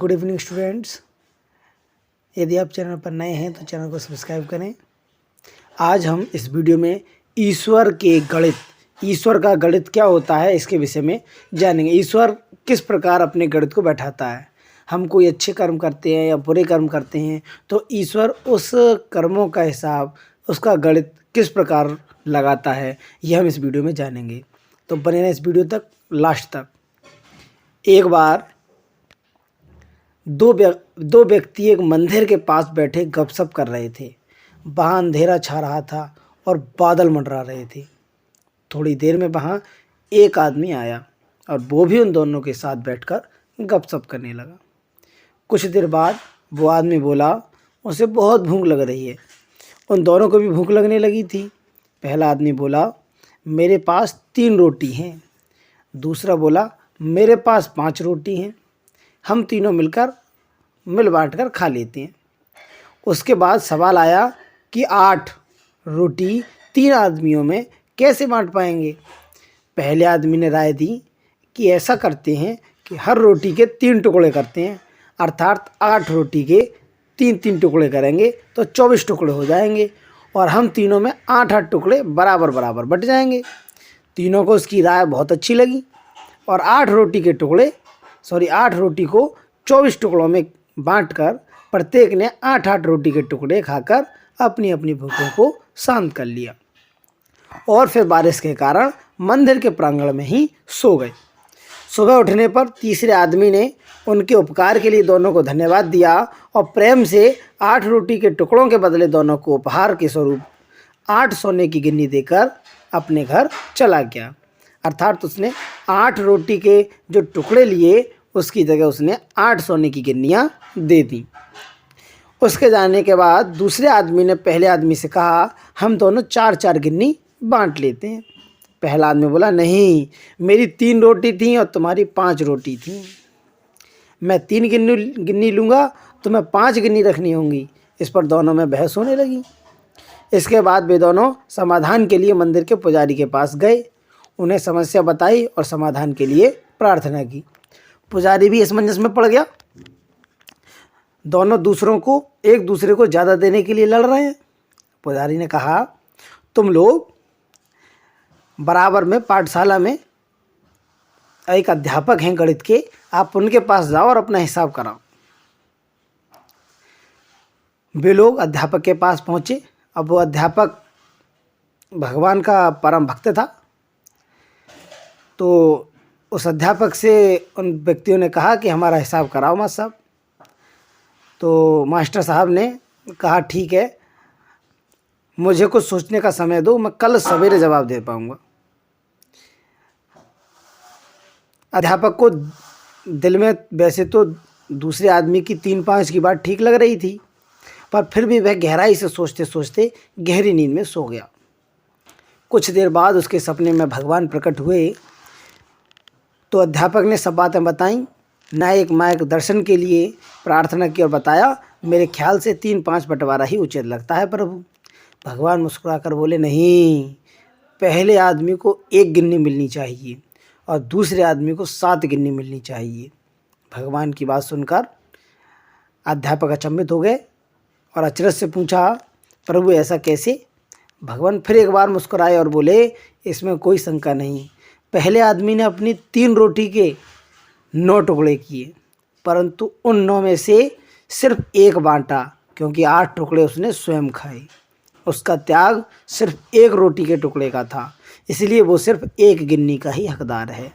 Good evening students. यदि आप channel पर नए हैं तो चैनल को सब्सक्राइब करें। आज हम इस वीडियो में ईश्वर का गणित क्या होता है इसके विषय में जानेंगे। ईश्वर किस प्रकार अपने गणित को बैठाता है। हम कोई अच्छे कर्म करते हैं या बुरे कर्म करते हैं तो ईश्वर उस कर्मों का हिसाब, उसका गणित किस प्रकार लगाता है, यह हम इस वीडियो में जानेंगे। तो बने रहें इस वीडियो तक, लास्ट तक। एक बार दो व्यक्ति एक मंदिर के पास बैठे गपशप कर रहे थे। वहाँ अंधेरा छा रहा था और बादल मंडरा रहे थे। थोड़ी देर में वहाँ एक आदमी आया और वो भी उन दोनों के साथ बैठकर गपशप करने लगा। कुछ देर बाद वो आदमी बोला, उसे बहुत भूख लग रही है। उन दोनों को भी भूख लगने लगी थी। पहला आदमी बोला, मेरे पास 3 रोटी हैं। दूसरा बोला, मेरे पास 5 रोटी हैं। हम तीनों मिल बांट कर खा लेते हैं। उसके बाद सवाल आया कि 8 रोटी 3 आदमियों में कैसे बांट पाएंगे। पहले आदमी ने राय दी कि ऐसा करते हैं कि हर रोटी के 3 टुकड़े करते हैं, अर्थात 8 रोटी के 3-3 टुकड़े करेंगे तो 24 टुकड़े हो जाएंगे और हम तीनों में 8-8 टुकड़े बराबर बराबर बट जाएंगे। तीनों को उसकी राय बहुत अच्छी लगी और 8 रोटी को 24 टुकड़ों में बांटकर प्रत्येक ने 8-8 रोटी के टुकड़े खाकर अपनी अपनी भूखों को शांत कर लिया और फिर बारिश के कारण मंदिर के प्रांगण में ही सो गए। सुबह उठने पर तीसरे आदमी ने उनके उपकार के लिए दोनों को धन्यवाद दिया और प्रेम से 8 रोटी के टुकड़ों के बदले दोनों को उपहार के स्वरूप 8 सोने की गिन्नी देकर अपने घर चला गया। अर्थात उसने 8 रोटी के जो टुकड़े लिए उसकी जगह उसने 8 सोने की गिन्नियाँ दे दी। उसके जाने के बाद दूसरे आदमी ने पहले आदमी से कहा, हम दोनों 4-4 गिन्नी बांट लेते हैं। पहला आदमी बोला, नहीं, मेरी 3 रोटी थी और तुम्हारी 5 रोटी थी। मैं 3 गिन्नी लूँगा, तुम्हें 5 गिन्नी रखनी होंगी। इस पर दोनों में बहस होने लगी। इसके बाद वे दोनों समाधान के लिए मंदिर के पुजारी के पास गए। उन्हें समस्या बताई और समाधान के लिए प्रार्थना की। पुजारी भी असमंजस में पड़ गया। दोनों एक दूसरे को ज़्यादा देने के लिए लड़ रहे हैं। पुजारी ने कहा, तुम लोग बराबर में पाठशाला में एक अध्यापक हैं गणित के, आप उनके पास जाओ और अपना हिसाब कराओ। वे लोग अध्यापक के पास पहुँचे। अब वो अध्यापक भगवान का परम भक्त था। तो उस अध्यापक से उन व्यक्तियों ने कहा कि हमारा हिसाब कराओ मास्टर साहब। तो मास्टर साहब ने कहा, ठीक है, मुझे कुछ सोचने का समय दो, मैं कल सवेरे जवाब दे पाऊँगा। अध्यापक को दिल में वैसे तो दूसरे आदमी की 3-5 की बात ठीक लग रही थी, पर फिर भी वह गहराई से सोचते सोचते गहरी नींद में सो गया। कुछ देर बाद उसके सपने में भगवान प्रकट हुए। तो अध्यापक ने सब बातें बताईं, न्यायिक मार्गदर्शन के लिए प्रार्थना की और बताया, मेरे ख्याल से 3-5 बंटवारा ही उचित लगता है प्रभु। भगवान मुस्कुराकर बोले, नहीं, पहले आदमी को 1 गिन्नी मिलनी चाहिए और दूसरे आदमी को 7 गिन्नी मिलनी चाहिए। भगवान की बात सुनकर अध्यापक अचंभित हो गए और अचरज से पूछा, प्रभु ऐसा कैसे? भगवान फिर एक बार मुस्कुराए और बोले, इसमें कोई शंका नहीं, पहले आदमी ने अपनी 3 रोटी के 9 टुकड़े किए, परंतु उन 9 में से सिर्फ 1 बांटा, क्योंकि 8 टुकड़े उसने स्वयं खाए। उसका त्याग सिर्फ 1 रोटी के टुकड़े का था, इसलिए वो सिर्फ 1 गिन्नी का ही हकदार है।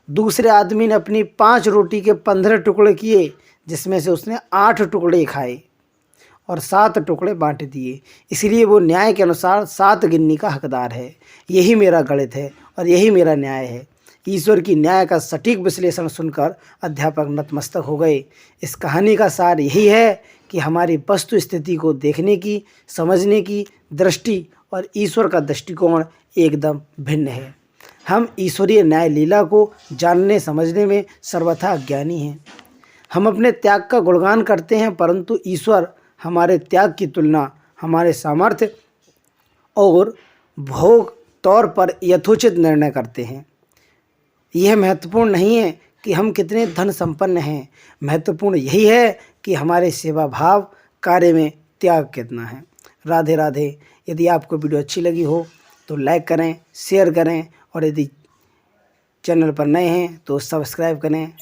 दूसरे आदमी ने अपनी 5 रोटी के 15 टुकड़े किए, जिसमें से उसने 8 टुकड़े खाए और 7 टुकड़े बांट दिए, इसलिए वो न्याय के अनुसार 7 गिन्नी का हकदार है। यही मेरा गणित है और यही मेरा न्याय है। ईश्वर की न्याय का सटीक विश्लेषण सुनकर अध्यापक नतमस्तक हो गए। इस कहानी का सार यही है कि हमारी वस्तु स्थिति को देखने की, समझने की दृष्टि और ईश्वर का दृष्टिकोण एकदम भिन्न है। हम ईश्वरीय न्याय लीला को जानने समझने में सर्वथा अज्ञानी हैं। हम अपने त्याग का गुणगान करते हैं, परंतु ईश्वर हमारे त्याग की तुलना हमारे सामर्थ्य और भोग तौर पर यथोचित निर्णय करते हैं। यह महत्वपूर्ण नहीं है कि हम कितने धन संपन्न हैं, महत्वपूर्ण यही है कि हमारे सेवा भाव कार्य में त्याग कितना है। राधे राधे। यदि आपको वीडियो अच्छी लगी हो तो लाइक करें, शेयर करें और यदि चैनल पर नए हैं तो सब्सक्राइब करें।